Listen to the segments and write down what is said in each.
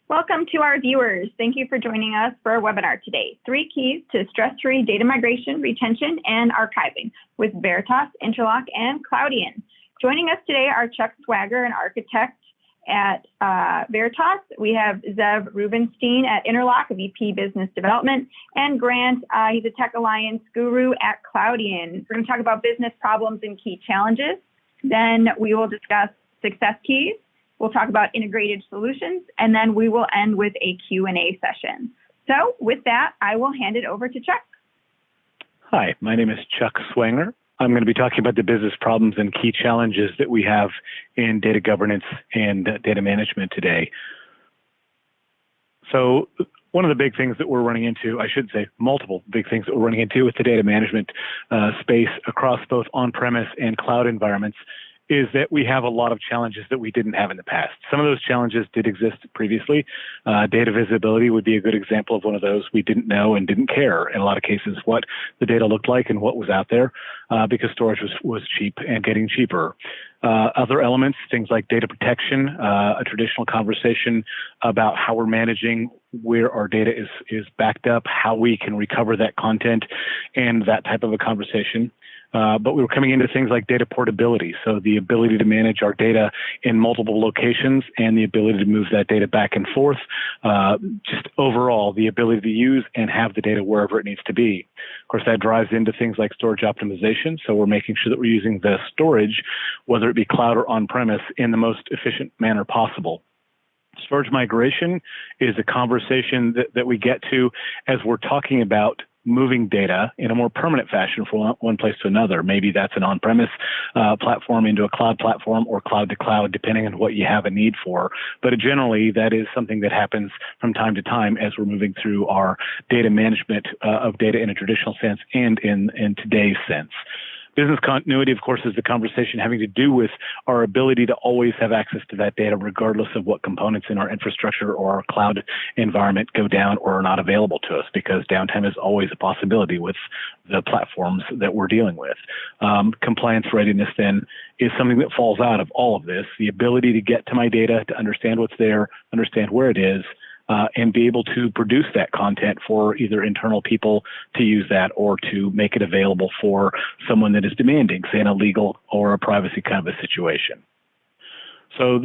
Welcome to our viewers. Thank you for joining us for our webinar today, 3 Keys to Stress-Free Data Migration, Retention, and Archiving with Veritas, Interlock, and Cloudian. Joining us today are Chuck Swanger, an architect at Veritas. We have Zev Rubenstein at Interlock, a VP Business Development, and Grant, he's a Tech Alliance guru at Cloudian. We're going to talk about business problems and key challenges. Then we will discuss success keys. We'll talk about integrated solutions, and then we will end with a Q&A session. So with that, I will hand it over to Chuck. Hi, my name is Chuck Swanger. I'm going to be talking about the business problems and key challenges that we have in data governance and data management today. So one of the big things that we're running into, I should say multiple big things that we're running into with the data management space across both on-premise and cloud environments is that we have a lot of challenges that we didn't have in the past. Some of those challenges did exist previously. Data visibility would be a good example of one of those. We didn't know and didn't care in a lot of cases what the data looked like and what was out there because storage was cheap and getting cheaper. Other elements, things like data protection, a traditional conversation about how we're managing where our data is backed up, how we can recover that content, and that type of a conversation. But we were coming into things like data portability, so the ability to manage our data in multiple locations and the ability to move that data back and forth. Just overall, the ability to use and have the data wherever it needs to be. Of course, that drives into things like storage optimization, so we're making sure that we're using the storage, whether it be cloud or on-premise, in the most efficient manner possible. Storage migration is a conversation that we get to as we're talking about moving data in a more permanent fashion from one place to another. Maybe that's an on-premise platform into a cloud platform or cloud to cloud, depending on what you have a need for. But generally, that is something that happens from time to time as we're moving through our data management of data in a traditional sense and in today's sense. Business continuity, of course, is the conversation having to do with our ability to always have access to that data, regardless of what components in our infrastructure or our cloud environment go down or are not available to us, because downtime is always a possibility with the platforms that we're dealing with. Compliance readiness, then, is something that falls out of all of this. The ability to get to my data, to understand what's there, understand where it is, and be able to produce that content for either internal people to use that or to make it available for someone that is demanding, say in a legal or a privacy kind of a situation. So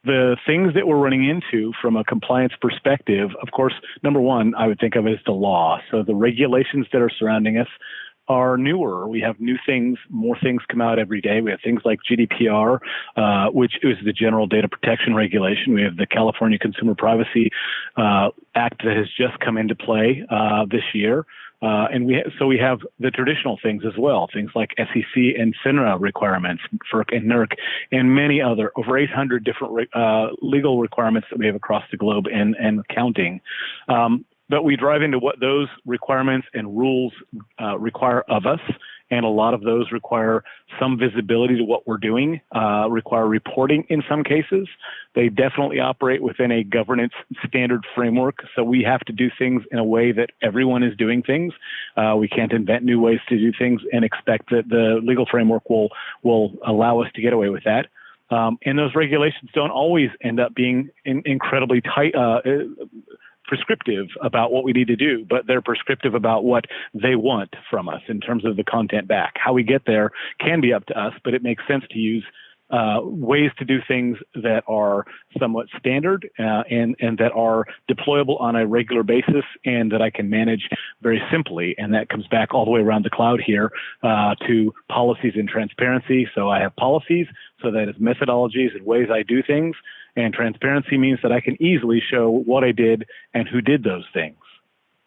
the things that we're running into from a compliance perspective, of course, number one, I would think of it as the law. So the regulations that are surrounding us are newer. We have new things, more things come out every day. We have things like GDPR, which is the General Data Protection Regulation. We have the California Consumer Privacy Act that has just come into play this year. And we have the traditional things as well, things like SEC and FINRA requirements, FERC and NERC, and many other, over 800 different legal requirements that we have across the globe and counting. But we drive into what those requirements and rules require of us, and a lot of those require some visibility to what we're doing, require reporting in some cases. They definitely operate within a governance standard framework, so we have to do things in a way that everyone is doing things. We can't invent new ways to do things and expect that the legal framework will allow us to get away with that. And those regulations don't always end up being incredibly tight, prescriptive about what we need to do, but they're prescriptive about what they want from us in terms of the content back. How we get there can be up to us, but it makes sense to use ways to do things that are somewhat standard and that are deployable on a regular basis and that I can manage very simply. And that comes back all the way around the cloud here to policies and transparency. So I have policies, so that is methodologies and ways I do things. And transparency means that I can easily show what I did and who did those things.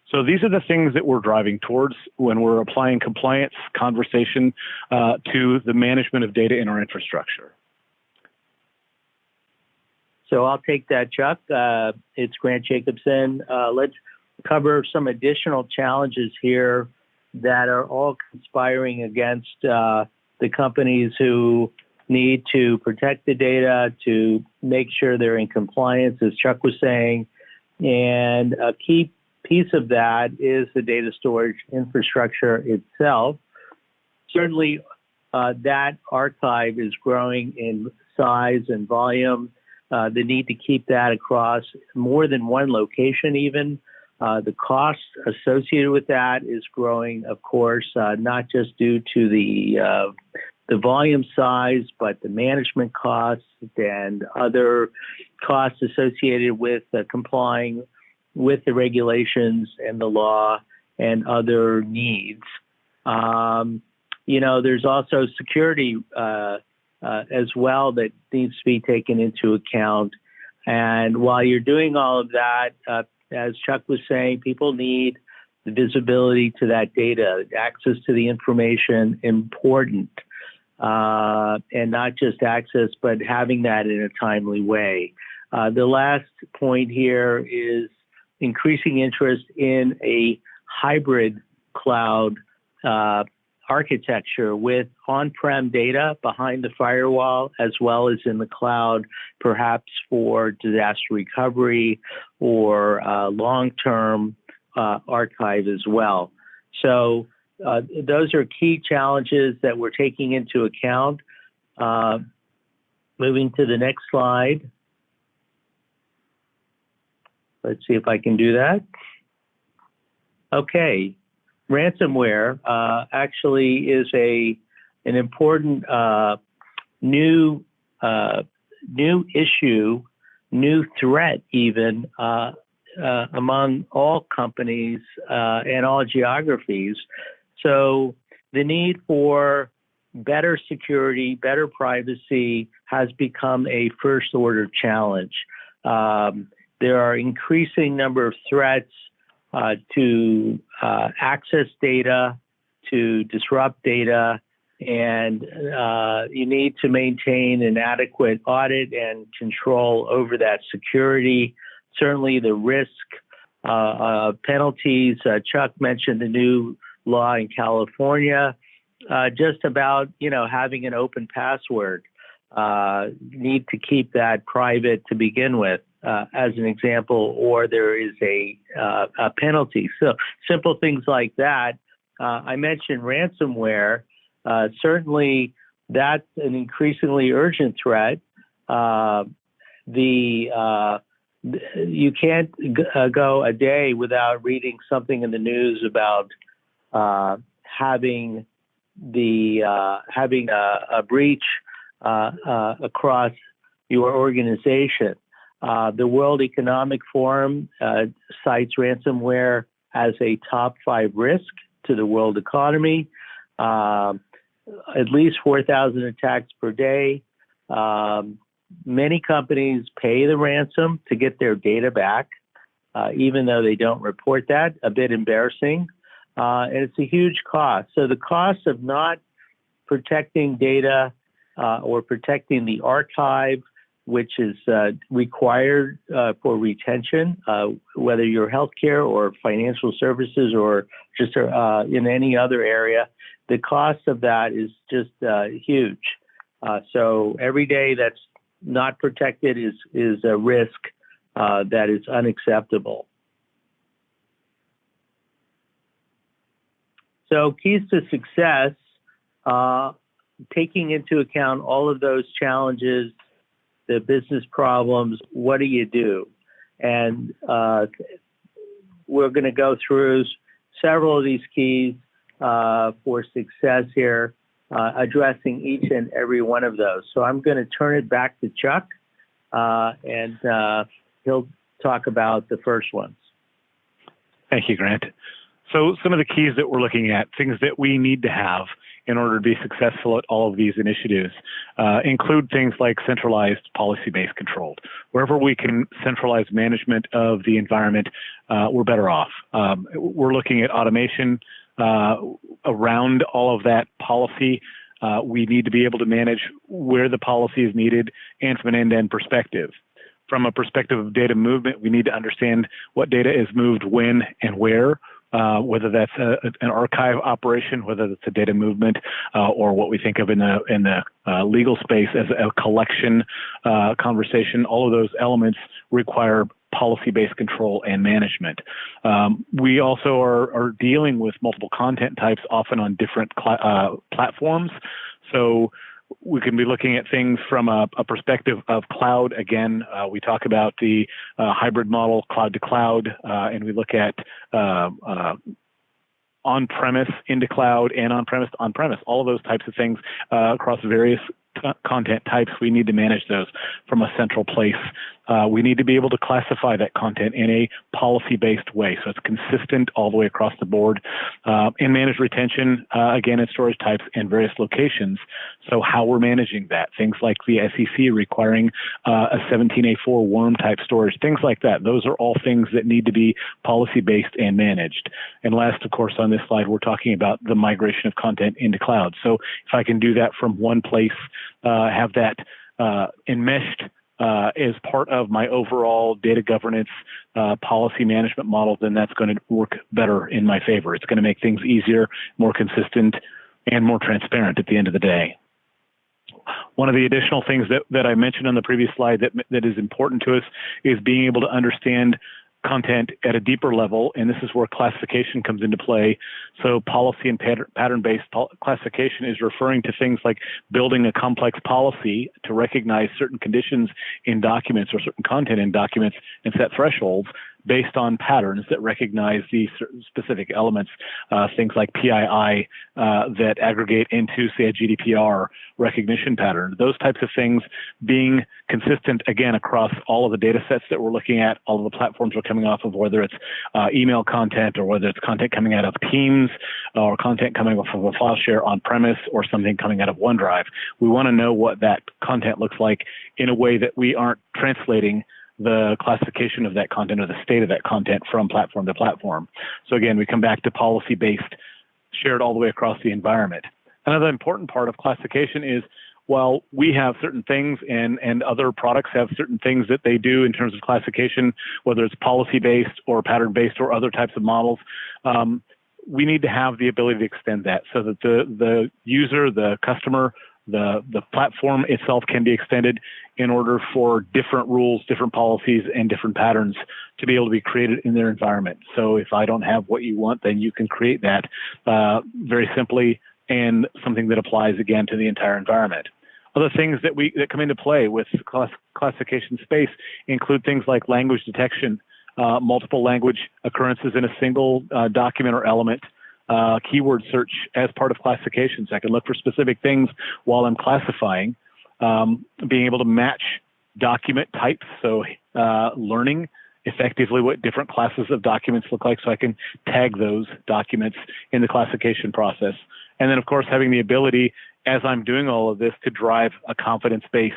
So these are the things that we're driving towards when we're applying compliance conversation to the management of data in our infrastructure. So I'll take that, Chuck. It's Grant Jacobson. Let's cover some additional challenges here that are all conspiring against the companies who need to protect the data, to make sure they're in compliance, as Chuck was saying. And a key piece of that is the data storage infrastructure itself. Certainly, that archive is growing in size and volume. the need to keep that across more than one location even. The cost associated with that is growing, of course, not just due to the volume size, but the management costs and other costs associated with complying with the regulations and the law and other needs. There's also security as well that needs to be taken into account. And while you're doing all of that, as Chuck was saying, people need the visibility to that data, access to the information, important, and not just access, but having that in a timely way. The last point here is increasing interest in a hybrid cloud architecture with on-prem data behind the firewall as well as in the cloud, perhaps for disaster recovery or long-term archive as well. So those are key challenges that we're taking into account. Moving to the next slide. Let's see if I can do that. Okay. Ransomware actually is an important new issue, new threat even among all companies and all geographies. So the need for better security, better privacy has become a first order challenge. There are increasing number of threats to access data, to disrupt data, and you need to maintain an adequate audit and control over that security. Certainly the risk penalties, Chuck mentioned the new law in California, just about, having an open password. Need to keep that private to begin with. As an example, or there is a penalty. So simple things like that. I mentioned ransomware. Certainly, that's an increasingly urgent threat. You can't go a day without reading something in the news about having a breach across your organization. The World Economic Forum cites ransomware as a top 5 risk to the world economy. At least 4,000 attacks per day. Many companies pay the ransom to get their data back, even though they don't report that. A bit embarrassing. And it's a huge cost. So the cost of not protecting data or protecting the archive, which is required for retention, whether you're healthcare or financial services or just in any other area, the cost of that is just huge. So every day that's not protected is a risk that is unacceptable. So keys to success, taking into account all of those challenges, the business problems, what do you do? And we're going to go through several of these keys for success here, addressing each and every one of those. So I'm going to turn it back to Chuck, and he'll talk about the first ones. Thank you, Grant. So some of the keys that we're looking at, things that we need to have in order to be successful at all of these initiatives, include things like centralized policy-based control. Wherever we can centralize management of the environment, we're better off. We're looking at automation around all of that policy. We need to be able to manage where the policy is needed and from an end-to-end perspective. From a perspective of data movement, we need to understand what data is moved when and where. Whether that's an archive operation, whether that's a data movement, or what we think of in the legal space as a collection conversation, all of those elements require policy-based control and management. We also are dealing with multiple content types, often on different platforms. So We can be looking at things from a perspective of cloud. Again, we talk about the hybrid model, cloud to cloud, and we look at on-premise into cloud and on-premise to on-premise, all of those types of things across various content types. We need to manage those from a central place. We need to be able to classify that content in a policy-based way, so it's consistent all the way across the board, and manage retention, again, in storage types and various locations. So how we're managing that, things like the SEC requiring a 17A4 worm type storage, things like that. Those are all things that need to be policy-based and managed. And last, of course, on this slide, we're talking about the migration of content into cloud. So if I can do that from one place, have that enmeshed as part of my overall data governance policy management model, then that's going to work better in my favor. It's going to make things easier, more consistent, and more transparent at the end of the day. One of the additional things that I mentioned on the previous slide that is important to us is being able to understand content at a deeper level, and this is where classification comes into play. So policy and pattern-based classification is referring to things like building a complex policy to recognize certain conditions in documents or certain content in documents and set thresholds based on patterns that recognize these certain specific elements, things like PII that aggregate into, say, a GDPR recognition pattern. Those types of things being consistent, again, across all of the data sets that we're looking at, all of the platforms we're coming off of, whether it's email content or whether it's content coming out of Teams or content coming off of a file share on-premise or something coming out of OneDrive. We want to know what that content looks like in a way that we aren't translating the classification of that content or the state of that content from platform to platform. So again, we come back to policy-based, shared all the way across the environment. Another important part of classification is while we have certain things and other products have certain things that they do in terms of classification, whether it's policy-based or pattern-based or other types of models, we need to have the ability to extend that so that the user, the customer, the platform itself can be extended in order for different rules, different policies, and different patterns to be able to be created in their environment. So if I don't have what you want, then you can create that very simply and something that applies again to the entire environment. Other things that come into play with classification space include things like language detection, multiple language occurrences in a single document or element, keyword search as part of classifications. I can look for specific things while I'm classifying, being able to match document types, so learning effectively what different classes of documents look like so I can tag those documents in the classification process. And then, of course, having the ability, as I'm doing all of this, to drive a confidence-based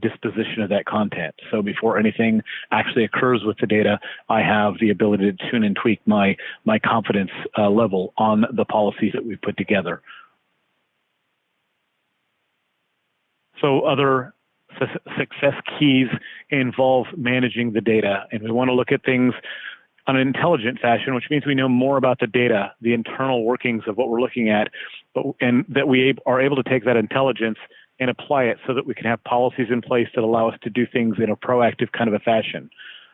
disposition of that content. So before anything actually occurs with the data, I have the ability to tune and tweak my confidence level on the policies that we've put together. So other success keys involve managing the data, and we want to look at things on an intelligent fashion, which means we know more about the data, the internal workings of what we're looking at, and that we are able to take that intelligence and apply it so that we can have policies in place that allow us to do things in a proactive kind of a fashion.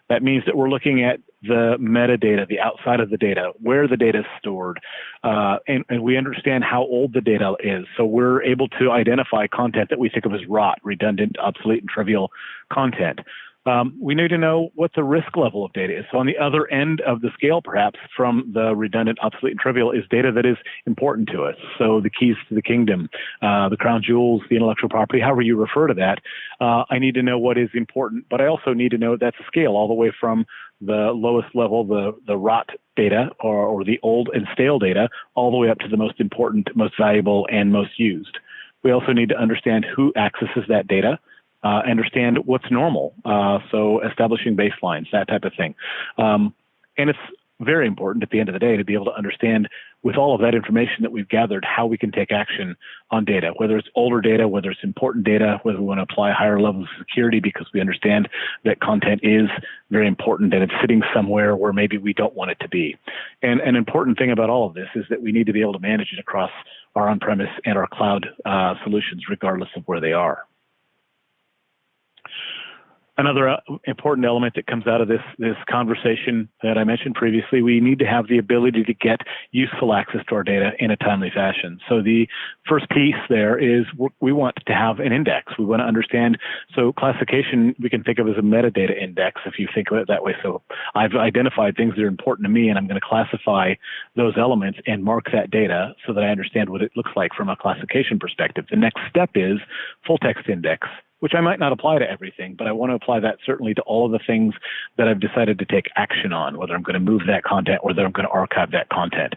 That means that we're looking at the metadata, the outside of the data, where the data is stored, and we understand how old the data is. So we're able to identify content that we think of as rot, redundant, obsolete, and trivial content. We need to know what the risk level of data is. So on the other end of the scale, perhaps, from the redundant, obsolete, and trivial is data that is important to us. So the keys to the kingdom, the crown jewels, the intellectual property, however you refer to that. I need to know what is important, but I also need to know that's a scale all the way from the lowest level, the rot data or the old and stale data, all the way up to the most important, most valuable, and most used. We also need to understand who accesses that data. Understand what's normal, so establishing baselines, that type of thing. And it's very important at the end of the day to be able to understand with all of that information that we've gathered how we can take action on data, whether it's older data, whether it's important data, whether we want to apply higher levels of security because we understand that content is very important and it's sitting somewhere where maybe we don't want it to be. And an important thing about all of this is that we need to be able to manage it across our on-premise and our cloud solutions regardless of where they are. Another important element that comes out of this conversation that I mentioned previously, we need to have the ability to get useful access to our data in a timely fashion. So the first piece there is we want to have an index. We want to understand, so classification we can think of as a metadata index if you think of it that way. So I've identified things that are important to me and I'm going to classify those elements and mark that data so that I understand what it looks like from a classification perspective. The next step is full text index, which I might not apply to everything, but I want to apply that certainly to all of the things that I've decided to take action on, whether I'm going to move that content, whether I'm going to archive that content.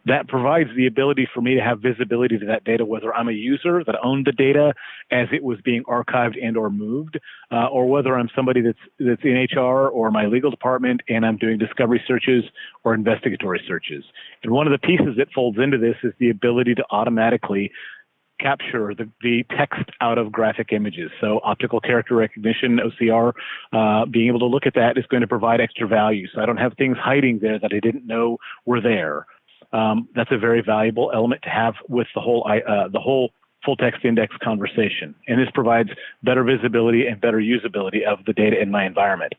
That provides the ability for me to have visibility to that data, whether I'm a user that owned the data as it was being archived and or moved, or whether I'm somebody that's in HR or my legal department and I'm doing discovery searches or investigatory searches. And one of the pieces that folds into this is the ability to automatically capture the text out of graphic images. So optical character recognition, OCR, being able to look at that is going to provide extra value. So I don't have things hiding there that I didn't know were there. That's a very valuable element to have with the whole full text index conversation. And this provides better visibility and better usability of the data in my environment.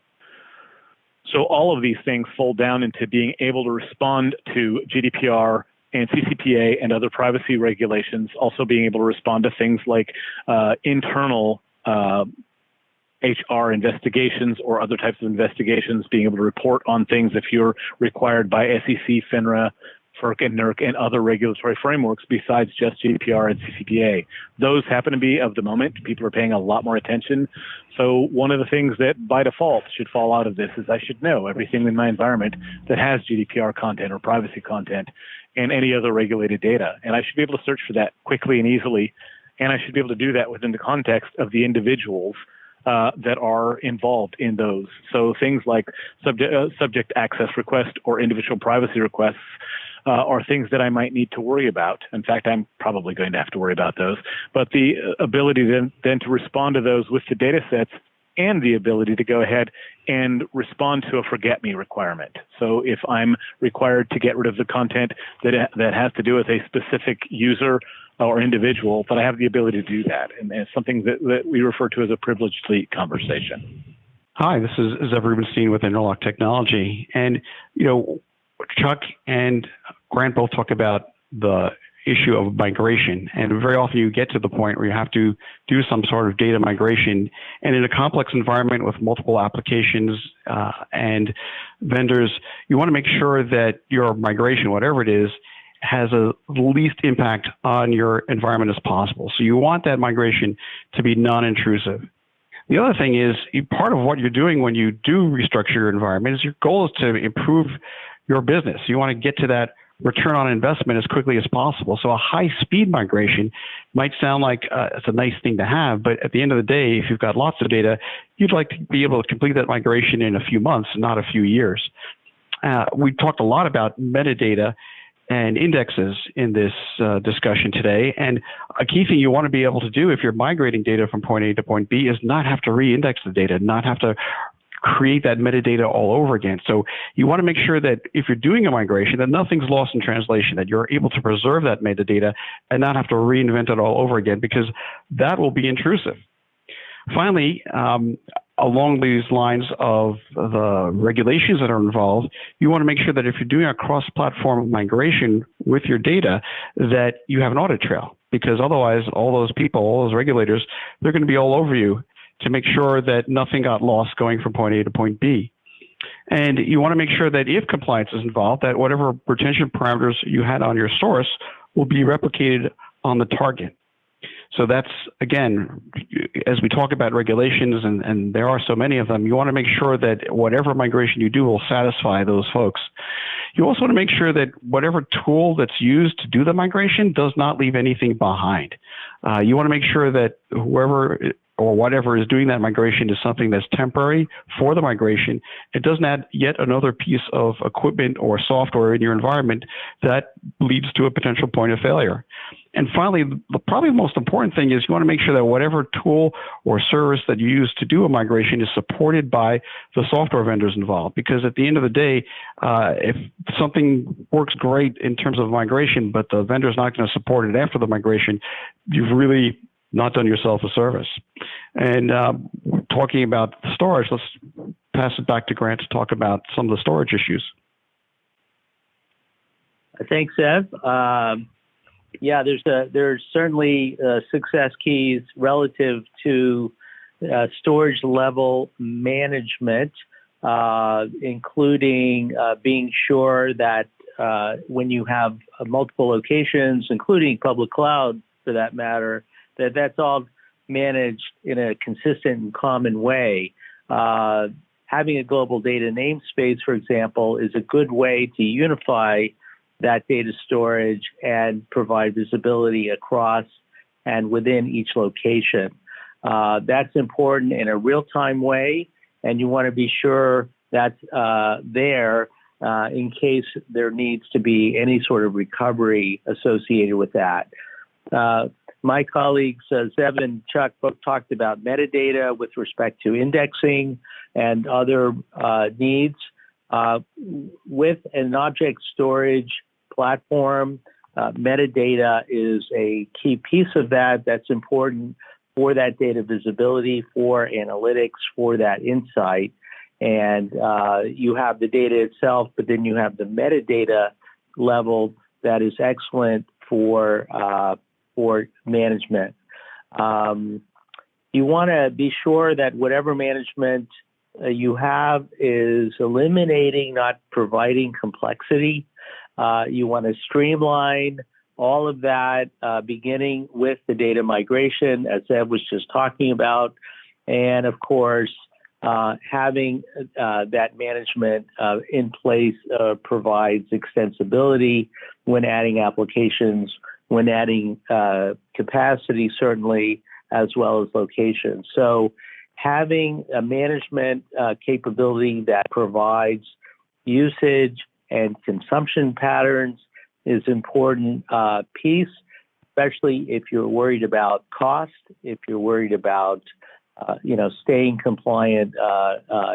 So all of these things fold down into being able to respond to GDPR and CCPA and other privacy regulations, also being able to respond to things like internal HR investigations or other types of investigations, being able to report on things if you're required by SEC, FINRA, FERC, and NERC, and other regulatory frameworks besides just GDPR and CCPA. Those happen to be of the moment. People are paying a lot more attention. So one of the things that by default should fall out of this is I should know everything in my environment that has GDPR content or privacy content and any other regulated data. And I should be able to search for that quickly and easily. And I should be able to do that within the context of the individuals that are involved in those. So things like subject access request or individual privacy requests are things that I might need to worry about. In fact, I'm probably going to have to worry about those. But the ability then to respond to those with the data sets and the ability to go ahead and respond to a forget me requirement. So if I'm required to get rid of the content that has to do with a specific user or individual, but I have the ability to do that. And it's something that we refer to as a privileged leak conversation. Hi, this is Zev Rubenstein with Interlock Technology. And, Chuck and Grant both talk about the issue of migration. And very often you get to the point where you have to do some sort of data migration. And in a complex environment with multiple applications and vendors, you want to make sure that your migration, whatever it is, has the least impact on your environment as possible. So you want that migration to be non-intrusive. The other thing is, part of what you're doing when you do restructure your environment is your goal is to improve your business. You want to get to that return on investment as quickly as possible. So a high-speed migration might sound like it's a nice thing to have, but at the end of the day, if you've got lots of data, you'd like to be able to complete that migration in a few months, not a few years. We talked a lot about metadata and indexes in this discussion today. And a key thing you want to be able to do if you're migrating data from point A to point B is not have to re-index the data, not have to create that metadata all over again. So you want to make sure that if you're doing a migration, that nothing's lost in translation, that you're able to preserve that metadata and not have to reinvent it all over again, because that will be intrusive. Finally, along these lines of the regulations that are involved, you want to make sure that if you're doing a cross-platform migration with your data, that you have an audit trail, because otherwise all those people, all those regulators, they're going to be all over you to make sure that nothing got lost going from point A to point B. And you want to make sure that if compliance is involved, that whatever retention parameters you had on your source will be replicated on the target. So that's, again, as we talk about regulations, and there are so many of them, you want to make sure that whatever migration you do will satisfy those folks. You also want to make sure that whatever tool that's used to do the migration does not leave anything behind. You want to make sure that whoever or whatever is doing that migration is something that's temporary for the migration. It doesn't add yet another piece of equipment or software in your environment that leads to a potential point of failure. And finally, probably the most important thing is you want to make sure that whatever tool or service that you use to do a migration is supported by the software vendors involved. Because at the end of the day, if something works great in terms of migration, but the vendor's not going to support it after the migration, you've really not done yourself a service. And talking about storage, let's pass it back to Grant to talk about some of the storage issues. Thanks, Zev. Yeah, there's certainly success keys relative to storage level management, including being sure that when you have multiple locations, including public cloud for that matter, that's all managed in a consistent and common way. Having a global data namespace, for example, is a good way to unify that data storage and provide visibility across and within each location. That's important in a real-time way, and you want to be sure that's there in case there needs to be any sort of recovery associated with that. My colleagues, Zev and Chuck, both talked about metadata with respect to indexing and other needs. With an object storage platform, metadata is a key piece of that. That's important for that data visibility, for analytics, for that insight. And you have the data itself, but then you have the metadata level that is excellent for management. You want to be sure that whatever management you have is eliminating, not providing complexity. You want to streamline all of that, beginning with the data migration, as Zev was just talking about. And of course, having that management in place provides extensibility when adding applications, when adding capacity, certainly, as well as locations. So having a management capability that provides usage and consumption patterns is an important piece, especially if you're worried about cost, if you're worried about staying compliant.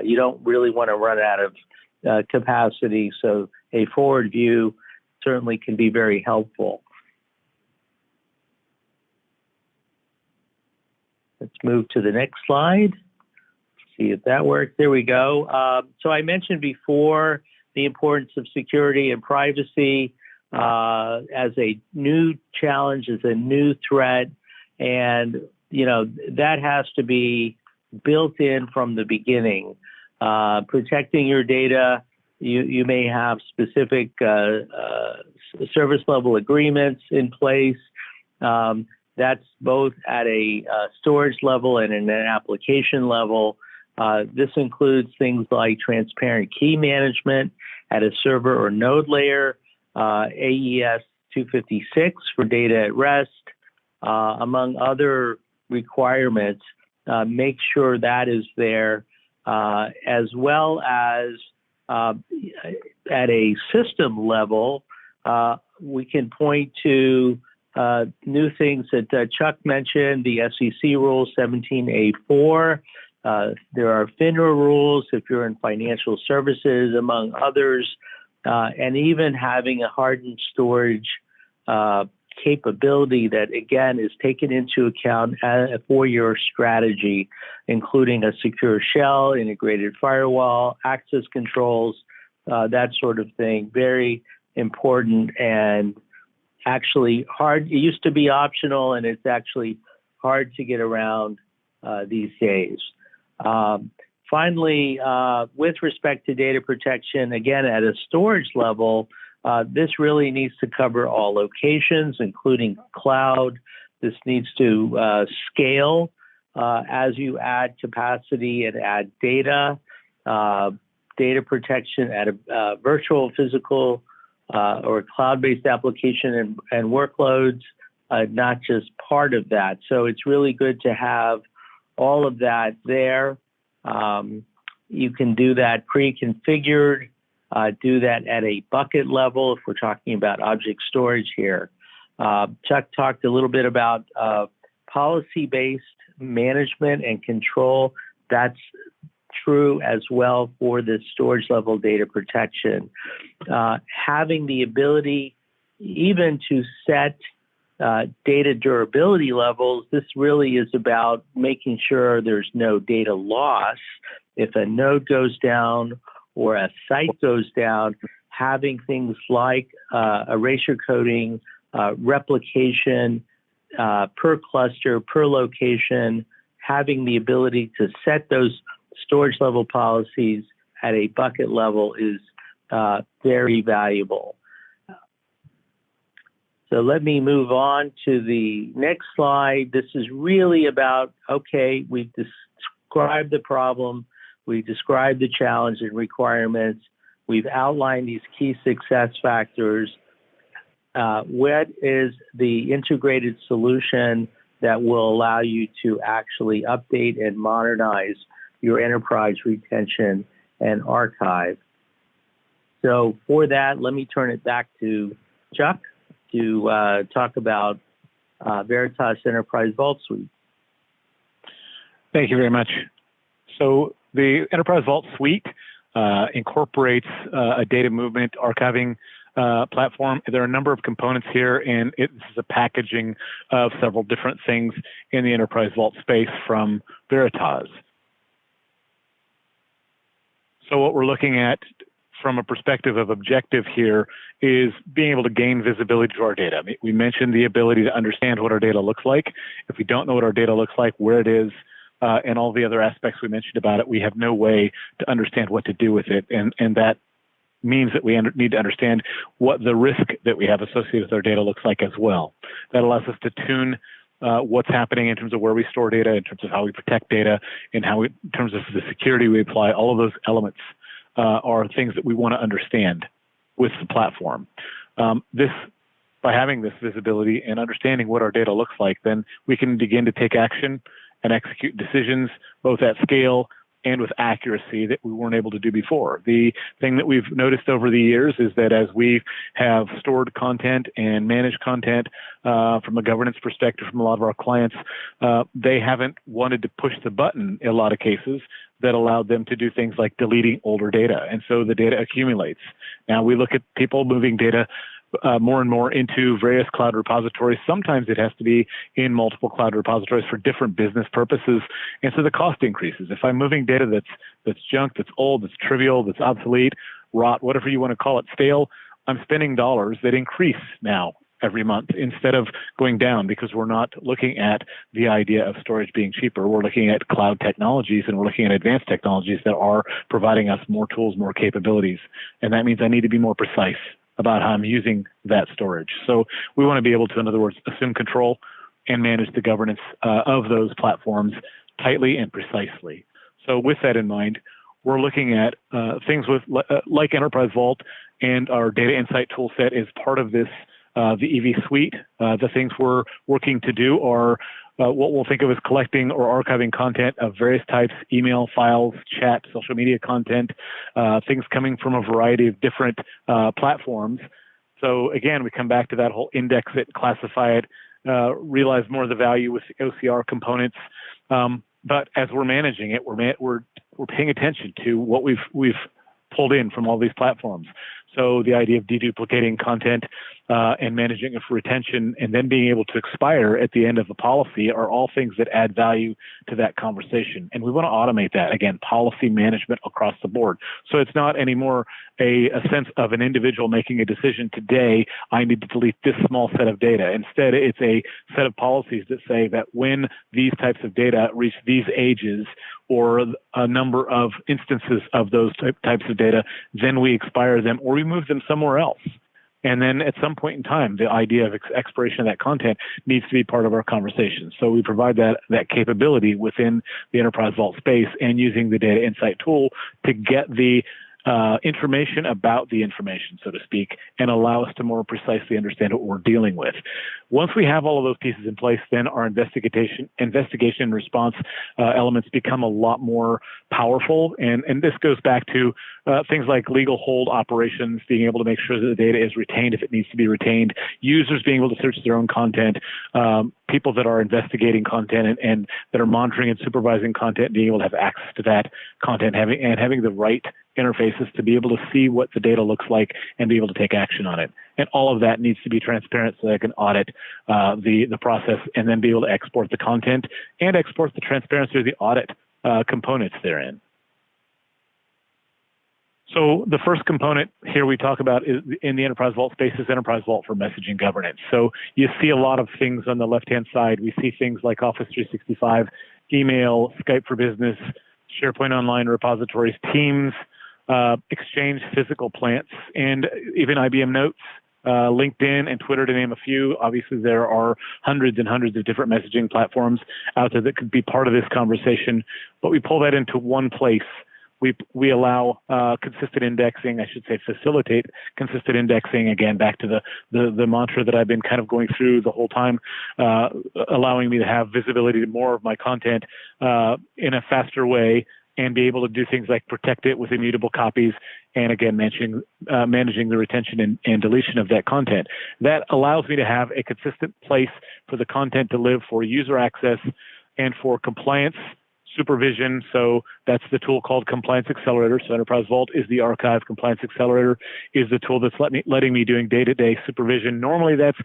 You don't really want to run out of capacity, so a forward view certainly can be very helpful. Let's move to the next slide. See if that works. There we go. So I mentioned before the importance of security and privacy as a new challenge, as a new threat, and that has to be built in from the beginning. Protecting your data, you may have specific service level agreements in place. That's both at a storage level and an application level. This includes things like transparent key management at a server or node layer, AES 256 for data at rest, among other requirements. Make sure that is there, as well as at a system level. We can point to new things that Chuck mentioned, the SEC rule 17A4. There are FINRA rules if you're in financial services, among others, and even having a hardened storage capability that, again, is taken into account for your strategy, including a secure shell, integrated firewall, access controls, that sort of thing. Very important and actually hard. It used to be optional, and it's actually hard to get around these days. Finally, with respect to data protection, again, at a storage level, this really needs to cover all locations, including cloud. This needs to scale as you add capacity and add data. Data protection at a virtual, physical, or cloud-based application and workloads, not just part of that. So it's really good to have all of that there. You can do that pre-configured, do that at a bucket level if we're talking about object storage here. Chuck talked a little bit about policy-based management and control. That's true as well for the storage level data protection. Having the ability even to set data durability levels, this really is about making sure there's no data loss. If a node goes down or a site goes down, having things like erasure coding, replication per cluster, per location, having the ability to set those storage level policies at a bucket level is very valuable. So let me move on to the next slide. This is really about, okay, we've described the problem, we've described the challenge and requirements, we've outlined these key success factors. What is the integrated solution that will allow you to actually update and modernize your enterprise retention and archive? So for that, let me turn it back to Chuck to talk about Veritas Enterprise Vault Suite. Thank you very much. So the Enterprise Vault Suite incorporates a data movement archiving platform. There are a number of components here, and this is a packaging of several different things in the Enterprise Vault space from Veritas. So what we're looking at from a perspective of objective here is being able to gain visibility to our data. We mentioned the ability to understand what our data looks like. If we don't know what our data looks like, where it is, and all the other aspects we mentioned about it, we have no way to understand what to do with it. And that means that we need to understand what the risk that we have associated with our data looks like as well. That allows us to tune what's happening in terms of where we store data, in terms of how we protect data, and how we, in terms of the security we apply. All of those elements are things that we want to understand with the platform. By having this visibility and understanding what our data looks like, then we can begin to take action and execute decisions both at scale and with accuracy that we weren't able to do before. The thing that we've noticed over the years is that as we have stored content and managed content from a governance perspective from a lot of our clients, they haven't wanted to push the button in a lot of cases that allowed them to do things like deleting older data. And so the data accumulates. Now we look at people moving data more and more into various cloud repositories. Sometimes it has to be in multiple cloud repositories for different business purposes. And so the cost increases. If I'm moving data that's junk, that's old, that's trivial, that's obsolete, rot, whatever you want to call it, stale, I'm spending dollars that increase now every month instead of going down, because we're not looking at the idea of storage being cheaper. We're looking at cloud technologies, and we're looking at advanced technologies that are providing us more tools, more capabilities. And that means I need to be more precise about how I'm using that storage. So we want to be able to, in other words, assume control and manage the governance of those platforms tightly and precisely. So with that in mind, we're looking at things with like Enterprise Vault and our data insight tool set is part of this, the EV suite. The things we're working to do are what we'll think of as collecting or archiving content of various types, email, files, chat, social media content, things coming from a variety of different platforms. So again, we come back to that whole index it, classify it, realize more of the value with the OCR components. But as we're managing it, we're paying attention to what we've pulled in from all these platforms. So the idea of deduplicating content and managing it for retention and then being able to expire at the end of a policy are all things that add value to that conversation. And we want to automate that, again, policy management across the board. So it's not anymore a sense of an individual making a decision today, I need to delete this small set of data. Instead, it's a set of policies that say that when these types of data reach these ages or a number of instances of those types of data, then we expire them or we move them somewhere else. And then at some point in time, the idea of expiration of that content needs to be part of our conversation. So we provide that capability within the Enterprise Vault space and using the data insight tool to get the information about the information, so to speak, and allow us to more precisely understand what we're dealing with. Once we have all of those pieces in place, then our investigation and response elements become a lot more powerful. And this goes back to things like legal hold operations, being able to make sure that the data is retained if it needs to be retained, users being able to search their own content, people that are investigating content and that are monitoring and supervising content, being able to have access to that content, having the right interfaces to be able to see what the data looks like and be able to take action on it. And all of that needs to be transparent so that I can audit the process and then be able to export the content and export the transparency of the audit components therein. So the first component here we talk about is in the Enterprise Vault space is Enterprise Vault for messaging governance. So you see a lot of things on the left-hand side. We see things like Office 365, email, Skype for Business, SharePoint Online repositories, Teams, Exchange physical plants, and even IBM Notes, LinkedIn, and Twitter, to name a few. Obviously, there are hundreds and hundreds of different messaging platforms out there that could be part of this conversation, but we pull that into one place. We allow consistent indexing, I should say facilitate consistent indexing, again, back to the mantra that I've been kind of going through the whole time, allowing me to have visibility to more of my content in a faster way and be able to do things like protect it with immutable copies and, again, managing the retention and deletion of that content. That allows me to have a consistent place for the content to live for user access and for compliance supervision. So that's the tool called Compliance Accelerator. So Enterprise Vault is the archive. Compliance Accelerator is the tool that's letting me doing day-to-day supervision. Normally that's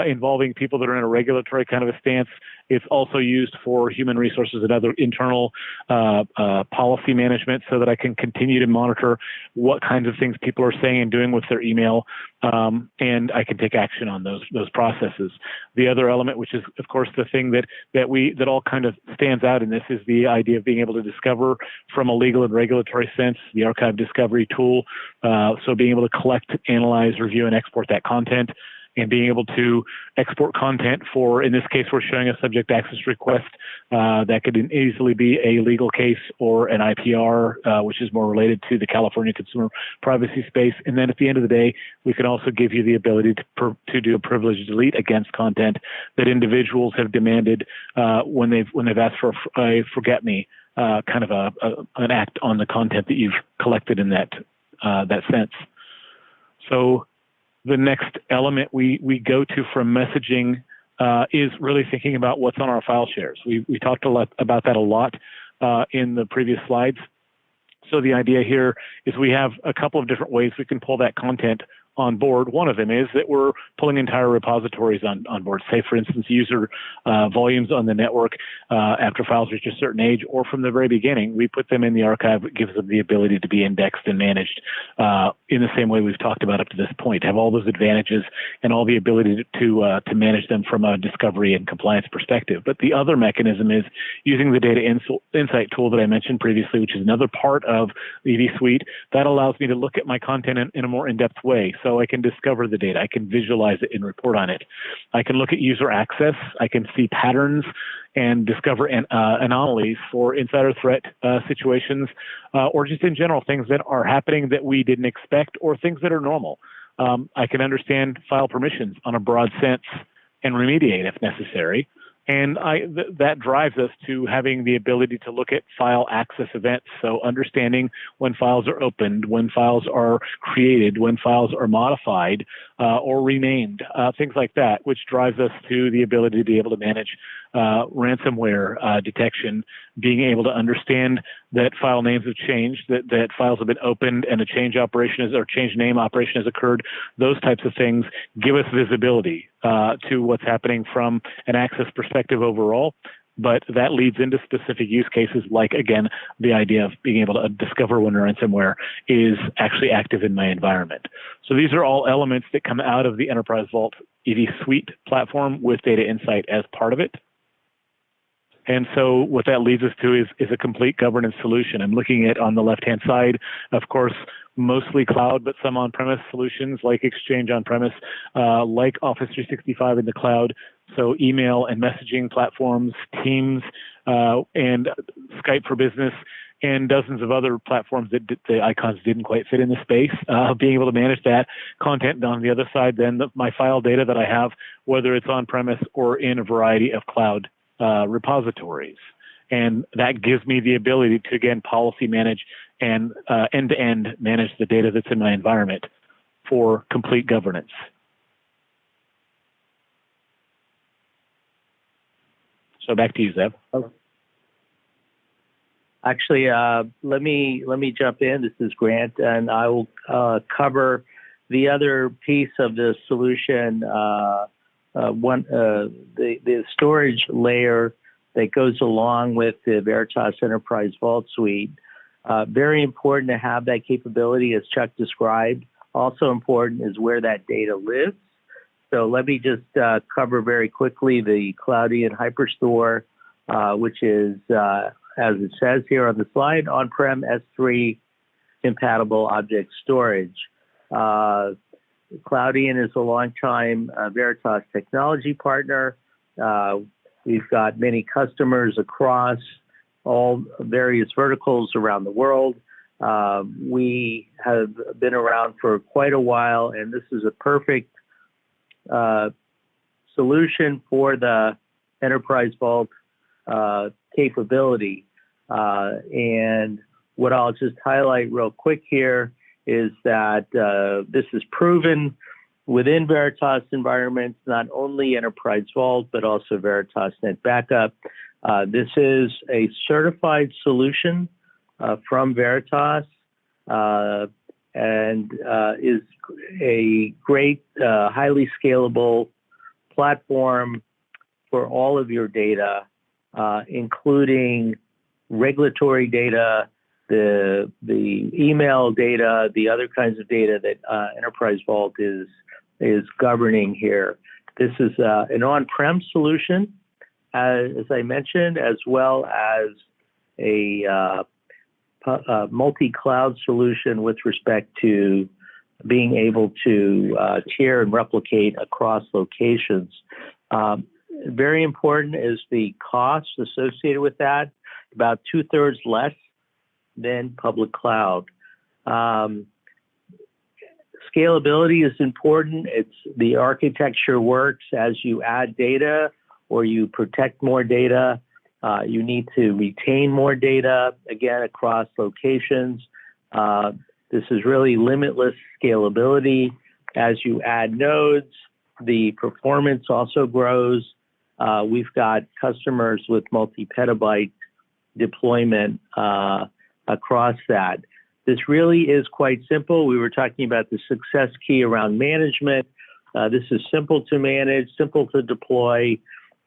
involving people that are in a regulatory kind of a stance. It's also used for human resources and other internal policy management so that I can continue to monitor what kinds of things people are saying and doing with their email, and I can take action on those processes. The other element, which is, of course, the thing that all kind of stands out in this, is the idea of being able to discover from a legal and regulatory sense, the archive discovery tool. So being able to collect, analyze, review, and export that content, and being able to export content for, in this case, we're showing a subject access request that could easily be a legal case or an IPR, which is more related to the California consumer privacy space. And then at the end of the day, we can also give you the ability to do a privilege delete against content that individuals have demanded when they've asked for a forget me, kind of an act on the content that you've collected in that sense. So the next element we go to from messaging is really thinking about what's on our file shares. We talked about that a lot in the previous slides. So the idea here is we have a couple of different ways we can pull that content on board. One of them is that we're pulling entire repositories on board. Say, for instance, user volumes on the network after files reach a certain age, or from the very beginning, we put them in the archive. It gives them the ability to be indexed and managed in the same way we've talked about up to this point. Have all those advantages and all the ability to manage them from a discovery and compliance perspective. But the other mechanism is using the data insight tool that I mentioned previously, which is another part of the EV Suite that allows me to look at my content in a more in-depth way. So I can discover the data, I can visualize it and report on it. I can look at user access, I can see patterns and discover anomalies for insider threat situations, or just in general things that are happening that we didn't expect or things that are normal. I can understand file permissions on a broad sense and remediate if necessary. And that drives us to having the ability to look at file access events. So understanding when files are opened, when files are created, when files are modified or renamed, things like that, which drives us to the ability to be able to manage ransomware detection, being able to understand that file names have changed, that files have been opened and a change name operation has occurred. Those types of things give us visibility to what's happening from an access perspective overall. But that leads into specific use cases like, again, the idea of being able to discover when ransomware is actually active in my environment. So these are all elements that come out of the Enterprise Vault EV Suite platform with data insight as part of it. And so what that leads us to is a complete governance solution. I'm looking at on the left-hand side, of course, mostly cloud, but some on-premise solutions like Exchange on-premise, like Office 365 in the cloud. So email and messaging platforms, Teams, and Skype for Business, and dozens of other platforms that the icons didn't quite fit in the space. Being able to manage that content. On the other side, then my file data that I have, whether it's on-premise or in a variety of cloud repositories. And that gives me the ability to, again, policy manage and end-to-end manage the data that's in my environment for complete governance. So back to you, Zev. Actually, let me jump in. This is Grant, and I will cover the other piece of the solution, the storage layer that goes along with the Veritas Enterprise Vault Suite. Very important to have that capability, as Chuck described. Also important is where that data lives. So let me just cover very quickly the Cloudian HyperStore, which is, as it says here on the slide, on-prem S3 compatible object storage. Cloudian is a longtime Veritas technology partner. We've got many customers across all various verticals around the world. We have been around for quite a while, and this is a perfect solution for the Enterprise Vault capability. And what I'll just highlight real quick here is that this is proven within Veritas environments, not only Enterprise Vault, but also Veritas Net Backup. This is a certified solution from Veritas and is a great, highly scalable platform for all of your data, including regulatory data, the email data, the other kinds of data that Enterprise Vault is governing here. This is an on-prem solution, as I mentioned, as well as a multi-cloud solution with respect to being able to tier and replicate across locations. Very important is the cost associated with that, about 2/3 less than public cloud. Scalability is important. The architecture works as you add data or you protect more data. You need to retain more data, again, across locations. This is really limitless scalability. As you add nodes, the performance also grows. We've got customers with multi-petabyte deployment across that. This really is quite simple. We were talking about the success key around management. This is simple to manage, simple to deploy.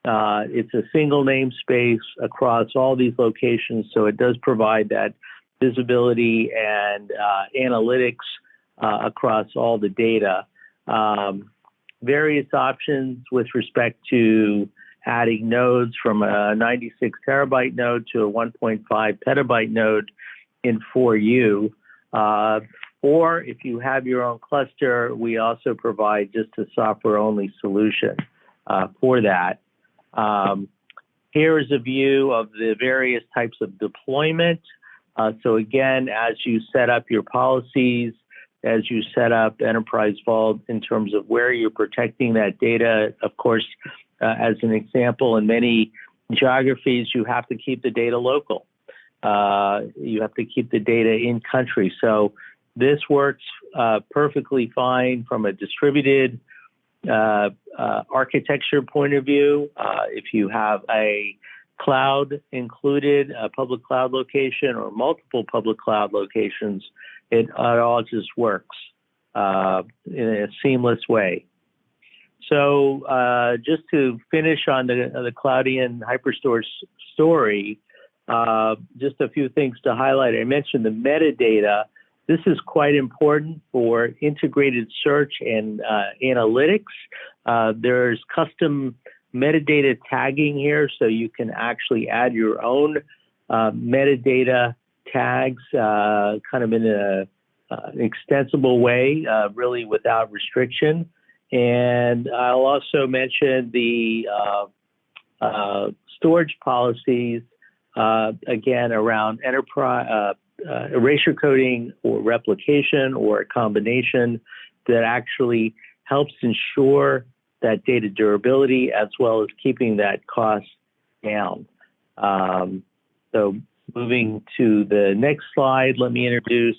It's a single namespace across all these locations, so it does provide that visibility and analytics across all the data. Various options with respect to adding nodes from a 96 terabyte node to a 1.5 petabyte node in 4U. Or if you have your own cluster, we also provide just a software-only solution for that. Here is a view of the various types of deployment. So again, as you set up your policies, as you set up Enterprise Vault in terms of where you're protecting that data, of course, as an example, in many geographies, you have to keep the data local. You have to keep the data in country. So this works perfectly fine from a distributed architecture point of view. If you have a cloud included, a public cloud location or multiple public cloud locations, it all just works in a seamless way. So just to finish on the Cloudian HyperStore story, just a few things to highlight. I mentioned the metadata. This is quite important for integrated search and analytics. There's custom metadata tagging here, so you can actually add your own metadata tags kind of in an extensible way, really without restriction. And I'll also mention the storage policies, again, around enterprise erasure coding or replication or a combination that actually helps ensure that data durability as well as keeping that cost down. So moving to the next slide, let me introduce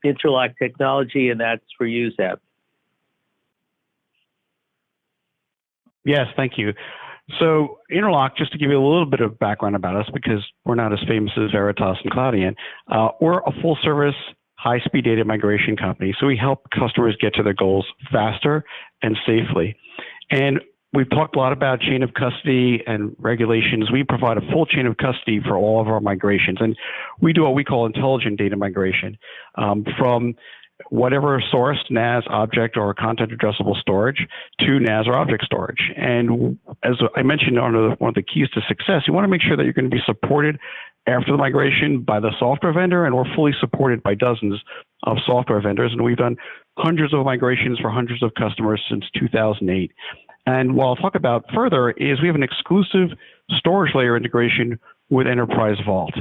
Interlock technology, and that's for you, Zev. Yes, thank you. So Interlock, just to give you a little bit of background about us, because we're not as famous as Veritas and Cloudian, we're a full-service, high-speed data migration company. So we help customers get to their goals faster and safely. And we've talked a lot about chain of custody and regulations. We provide a full chain of custody for all of our migrations. And we do what we call intelligent data migration, from whatever source, NAS, object, or content addressable storage, to NAS or object storage. And as I mentioned, one of the keys to success, you want to make sure that you're going to be supported after the migration by the software vendor, and we're fully supported by dozens of software vendors. And we've done hundreds of migrations for hundreds of customers since 2008. And what I'll talk about further is we have an exclusive storage layer integration with Enterprise Vault.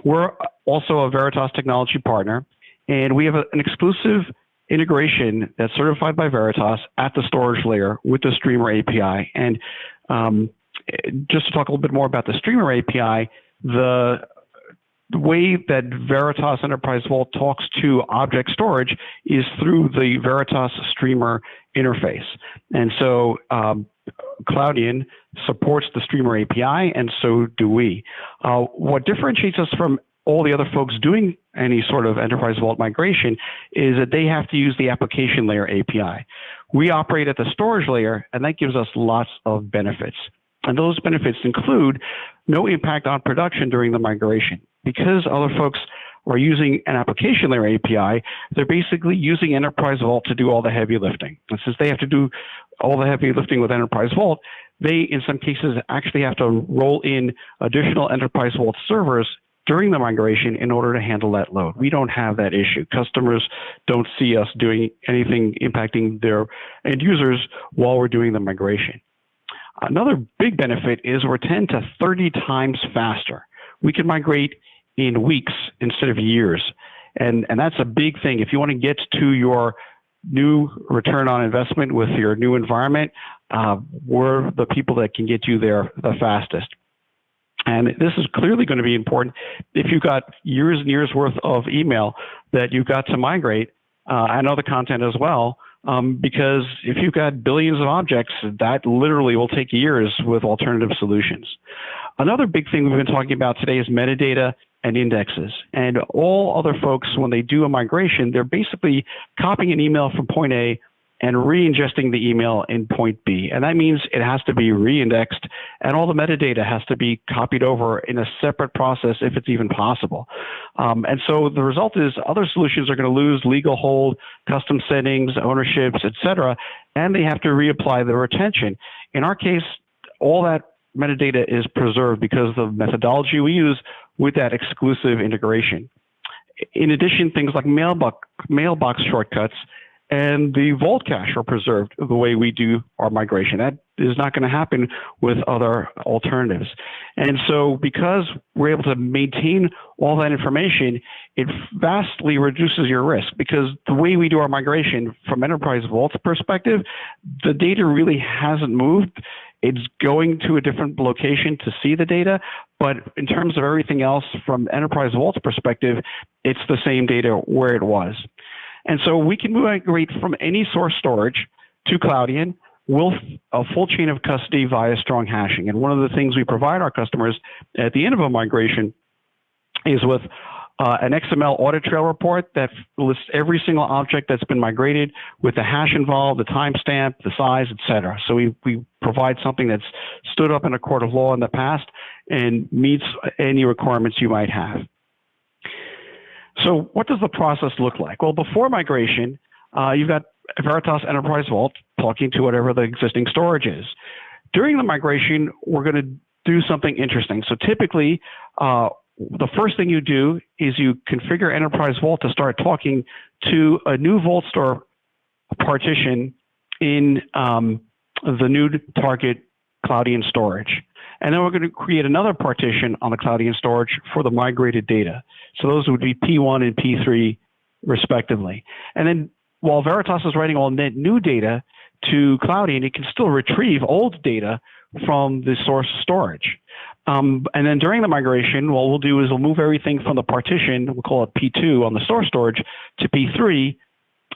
We're also a Veritas technology partner, and we have an exclusive integration that's certified by Veritas at the storage layer with the Streamer API. And just to talk a little bit more about the Streamer API, the way that Veritas Enterprise Vault talks to object storage is through the Veritas Streamer interface. And so Cloudian supports the Streamer API, and so do we. What differentiates us from all the other folks doing any sort of Enterprise Vault migration is that they have to use the application layer API. We operate at the storage layer, and that gives us lots of benefits. And those benefits include no impact on production during the migration. Because other folks are using an application layer API, they're basically using Enterprise Vault to do all the heavy lifting. And since they have to do all the heavy lifting with Enterprise Vault, they, in some cases, actually have to roll in additional Enterprise Vault servers during the migration in order to handle that load. We don't have that issue. Customers don't see us doing anything impacting their end users while we're doing the migration. Another big benefit is we're 10 to 30 times faster. We can migrate in weeks instead of years. And that's a big thing. If you want to get to your new return on investment with your new environment, we're the people that can get you there the fastest. And this is clearly going to be important if you've got years and years worth of email that you've got to migrate, and other content as well, because if you've got billions of objects, that literally will take years with alternative solutions. Another big thing we've been talking about today is metadata and indexes. And all other folks, when they do a migration, they're basically copying an email from point A and re-ingesting the email in point B. And that means it has to be re-indexed, and all the metadata has to be copied over in a separate process if it's even possible. And so the result is other solutions are going to lose legal hold, custom settings, ownerships, et cetera, and they have to reapply the retention. In our case, all that metadata is preserved because of the methodology we use with that exclusive integration. In addition, things like mailbox shortcuts and the Vault cache are preserved the way we do our migration. That is not going to happen with other alternatives. And so because we're able to maintain all that information, it vastly reduces your risk, because the way we do our migration from Enterprise Vault's perspective, the data really hasn't moved. It's going to a different location to see the data, but in terms of everything else from Enterprise Vault's perspective, it's the same data where it was. And so we can migrate from any source storage to Cloudian with a full chain of custody via strong hashing. And one of the things we provide our customers at the end of a migration is with an XML audit trail report that lists every single object that's been migrated with the hash involved, the timestamp, the size, et cetera. So we provide something that's stood up in a court of law in the past and meets any requirements you might have. So what does the process look like? Well, before migration, you've got Veritas Enterprise Vault talking to whatever the existing storage is. During the migration, we're going to do something interesting. So typically, the first thing you do is you configure Enterprise Vault to start talking to a new Vault Store partition in the new target Cloudian storage. And then we're going to create another partition on the Cloudian storage for the migrated data. So those would be P1 and P3 respectively. And then while Veritas is writing all net new data to Cloudian, it can still retrieve old data from the source storage. And then during the migration, what we'll do is we'll move everything from the partition, we'll call it P2 on the source storage, to P3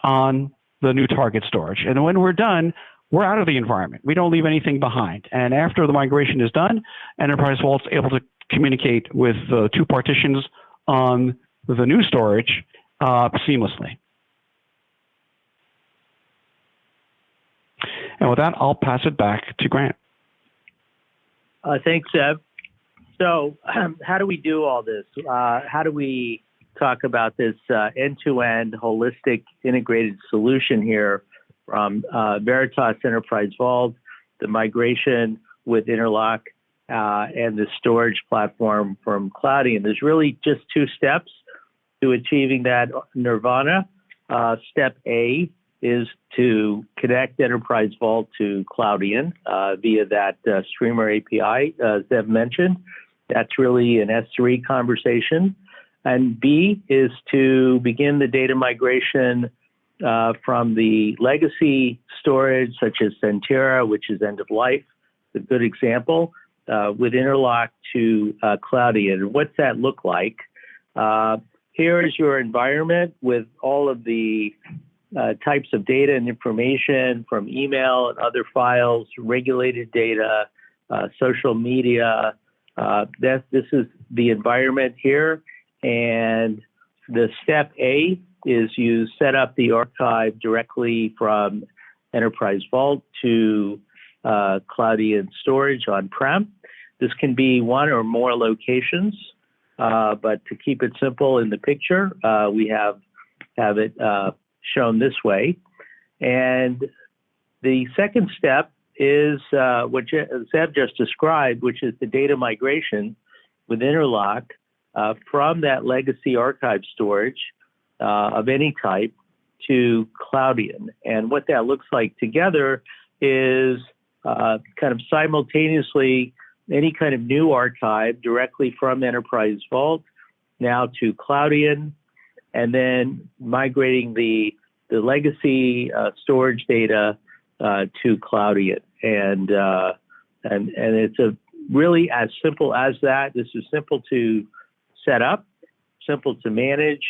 on the new target storage. And when we're done, we're out of the environment. We don't leave anything behind. And after the migration is done, Enterprise Vault's able to communicate with the two partitions on the new storage seamlessly. And with that, I'll pass it back to Grant. Thanks, Zev. So how do we do all this? How do we talk about this end-to-end, holistic, integrated solution here from Veritas Enterprise Vault, the migration with Interlock, and the storage platform from Cloudian? There's really just two steps to achieving that nirvana. Step A is to connect Enterprise Vault to Cloudian via that streamer API Zev mentioned. That's really an S3 conversation. And B is to begin the data migration from the legacy storage, such as Centera, which is end of life, a good example, with Interlock to Cloudian. What's that look like? Here is your environment with all of the types of data and information from email and other files, regulated data, social media. This is the environment here. And the step A is you set up the archive directly from Enterprise Vault to Cloudian storage on-prem. This can be one or more locations, but to keep it simple in the picture, we have it shown this way. And the second step is what Zev just described, which is the data migration with Interlock from that legacy archive storage of any type to Cloudian. And what that looks like together is kind of simultaneously any kind of new archive directly from Enterprise Vault now to Cloudian, and then migrating the legacy storage data to Cloudian. And it's really as simple as that. This is simple to set up, simple to manage,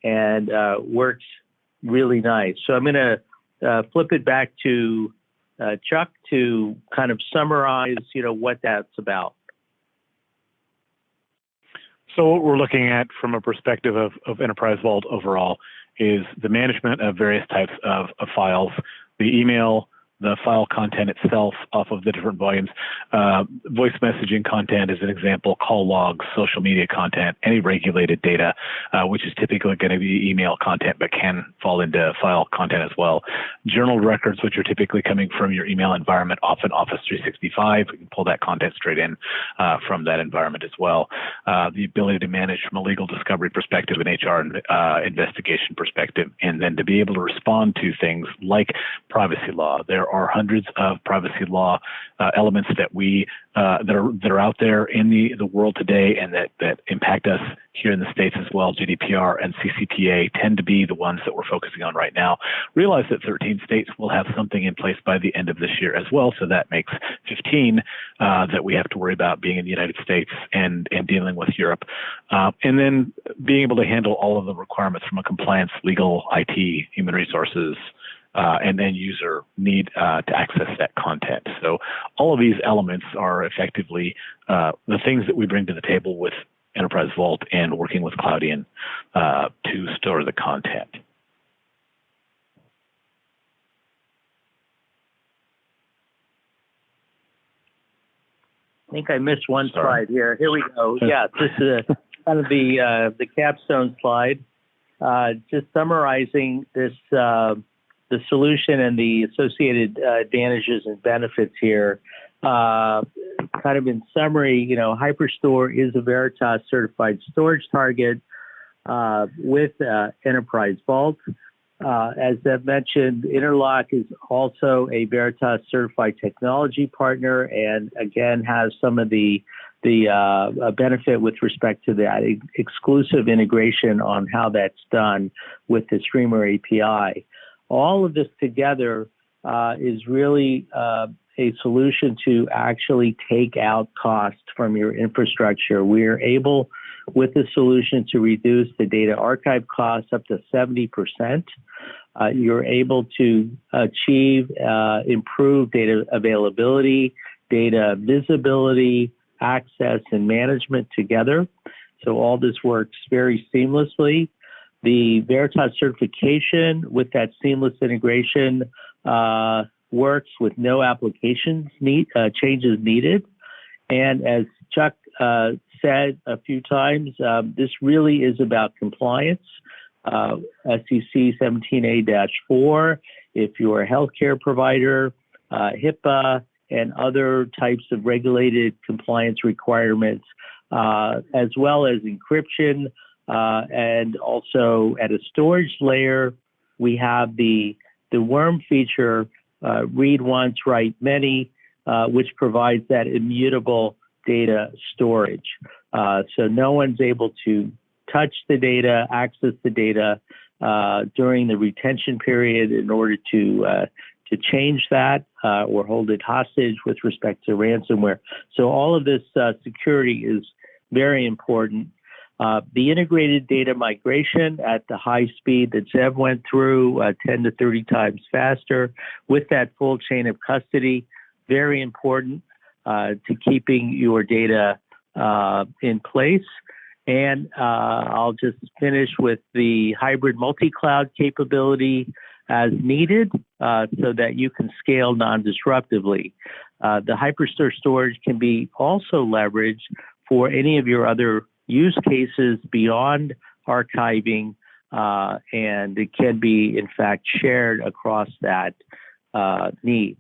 and works really nice. So I'm going to flip it back to Chuck to kind of summarize, what that's about. So what we're looking at from a perspective of Enterprise Vault overall is the management of various types of files, the email, the file content itself off of the different volumes, voice messaging content as an example, call logs, social media content, any regulated data, which is typically going to be email content, but can fall into file content as well. Journal records, which are typically coming from your email environment, often Office 365. We can pull that content straight in from that environment as well. The ability to manage from a legal discovery perspective, an HR investigation perspective, and then to be able to respond to things like privacy law. There are hundreds of privacy law elements that are out there in the world today, and that impact us here in the States as well. GDPR and CCPA tend to be the ones that we're focusing on right now. Realize that 13 states will have something in place by the end of this year as well, so that makes 15 that we have to worry about being in the United States and dealing with Europe. And then being able to handle all of the requirements from a compliance, legal, IT, human resources, and then user need to access that content. So all of these elements are effectively the things that we bring to the table with Enterprise Vault and working with Cloudian to store the content. I think I missed one slide here. Here we go. Yeah, this is kind of the capstone slide. Just summarizing this, the solution and the associated advantages and benefits here. Kind of in summary, HyperStore is a Veritas certified storage target with Enterprise Vault. As I've mentioned, Interlock is also a Veritas certified technology partner, and again has some of the benefit with respect to that exclusive integration on how that's done with the Streamer API. All of this together is really a solution to actually take out cost from your infrastructure. We are able, with the solution, to reduce the data archive costs up to 70%. you're able to achieve improved data availability, data visibility, access, and management together. So all this works very seamlessly. The Veritas certification with that seamless integration works with no applications changes needed. And as Chuck said a few times, this really is about compliance. SEC 17A-4, if you're a healthcare provider, HIPAA, and other types of regulated compliance requirements, as well as encryption, and also at a storage layer, we have the worm feature, read once, write many, which provides that immutable data storage. So no one's able to touch the data, access the data during the retention period in order to change that or hold it hostage with respect to ransomware. So all of this security is very important. The integrated data migration at the high speed that Zev went through, 10 to 30 times faster, with that full chain of custody, very important to keeping your data in place. And I'll just finish with the hybrid multi-cloud capability as needed so that you can scale non-disruptively. The HyperStore storage can be also leveraged for any of your other use cases beyond archiving, and it can be, in fact, shared across that need.